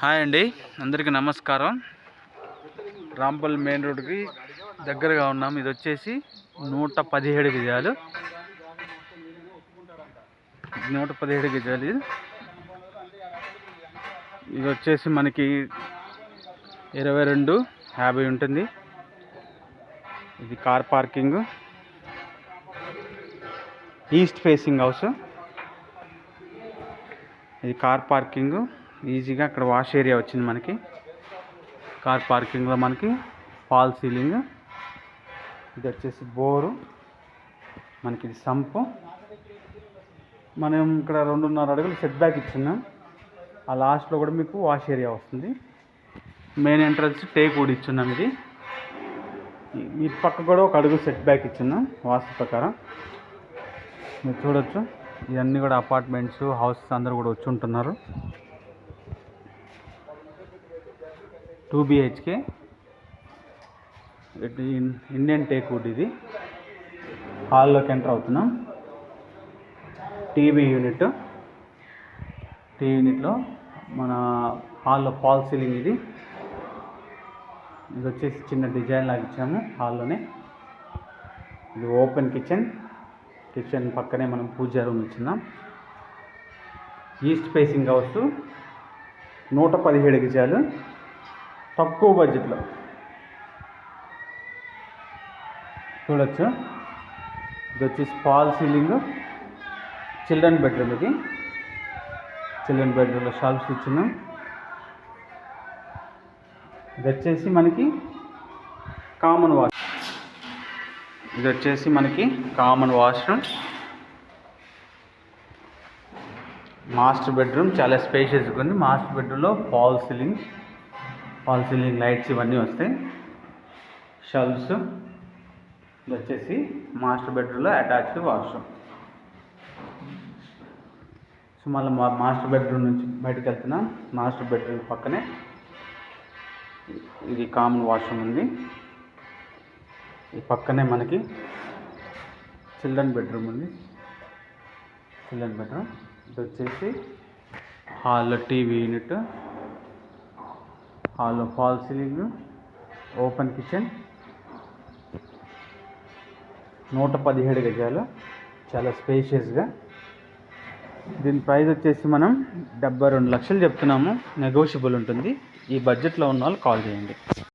Hi అండి, అందరికీ నమస్కారం. రాంపల్లి మెయిన్ రోడ్కి దగ్గరగా ఉన్నాం. ఇది వచ్చేసి 117 గజాలు. 117 గజాలు. ఇది వచ్చేసి మనకి 2250 ఉంటుంది. ఇది car parking, east facing house. ఇది కార్ పార్కింగ్, ఈజీగా అక్కడ వాష్ ఏరియా వచ్చింది మనకి. కార్ పార్కింగ్లో మనకి ఫాల్ సీలింగ్. ఇది వచ్చేసి బోరు, మనకి ఇది సంపు. మనం ఇక్కడ 2.5 అడుగులు సెట్ బ్యాక్ ఇచ్చున్నాం. ఆ లాస్ట్లో కూడా మీకు వాష్ ఏరియా వస్తుంది. మెయిన్ ఎంట్రన్స్ టేక్ వుడ్ ఇచ్చున్నాం. ఇది ఈ పక్క కూడా 1 అడుగు సెట్ బ్యాక్ ఇచ్చున్నాం వాస్తు ప్రకారం. మీరు చూడొచ్చు, ఇవన్నీ కూడా అపార్ట్మెంట్స్, హౌసెస్ అందరూ కూడా వచ్చి ఉంటున్నారు. 2 BHK ఇండియన్ టేక్ వుడ్. ఇది హాల్లోకి ఎంటర్ అవుతున్నాం. టీవీ యూనిట్లో మన హాల్లో ఫాల్ సీలింగ్. ఇది వచ్చేసి చిన్న డిజైన్ లాగా ఇచ్చాము హాల్లోనే. ఇది ఓపెన్ కిచెన్ పక్కనే మనం పూజా రూమ్ ఇచ్చున్నాం. ఈస్ట్ ఫేసింగ్ హౌస్, 117 గజాలు, తక్కువ బడ్జెట్లో చూడొచ్చు. ఇది వచ్చేసి ఫాల్ సీలింగ్, చిల్డ్రన్ బెడ్రూమ్. ఇది చిల్డ్రన్ బెడ్రూమ్లో షెల్ఫ్స్ ఇచ్చినాం. ఇది వచ్చేసి మనకి కామన్ వాష్. ఇది వచ్చేసి మనకి కామన్ వాష్రూమ్. మాస్టర్ బెడ్రూమ్ చాలా స్పేషియస్గా ఉంది. మాస్టర్ బెడ్రూమ్లో ఫాల్ సీలింగ్ లైట్స్ ఇవన్నీ వస్తాయి. షెల్ఫ్స్. ఇది వచ్చేసి మాస్టర్ బెడ్రూమ్లో అటాచ్డ్ వాష్రూమ్. సో మళ్ళీ మాస్టర్ బెడ్రూమ్ నుంచి బయటకు వెళ్తున్నాం. మాస్టర్ బెడ్రూమ్ పక్కనే ఇది కామన్ వాష్రూమ్ ఉంది. ఈ పక్కనే మనకి చిల్డ్రన్ బెడ్రూమ్ ఉంది. Children bedroom. ఇది వచ్చేసి హాల్లో టీవీ యూనిట్, హాల్లో ఫాల్ సీలింగ్, ఓపెన్ కిచెన్, 117 గజాలు, చాలా స్పేషియస్గా. దీని ప్రైస్ వచ్చేసి మనం 72 లక్షలు చెప్తున్నాము. నెగోషియబుల్ ఉంటుంది. ఈ బడ్జెట్లో ఉన్న వాళ్ళు కాల్ చేయండి.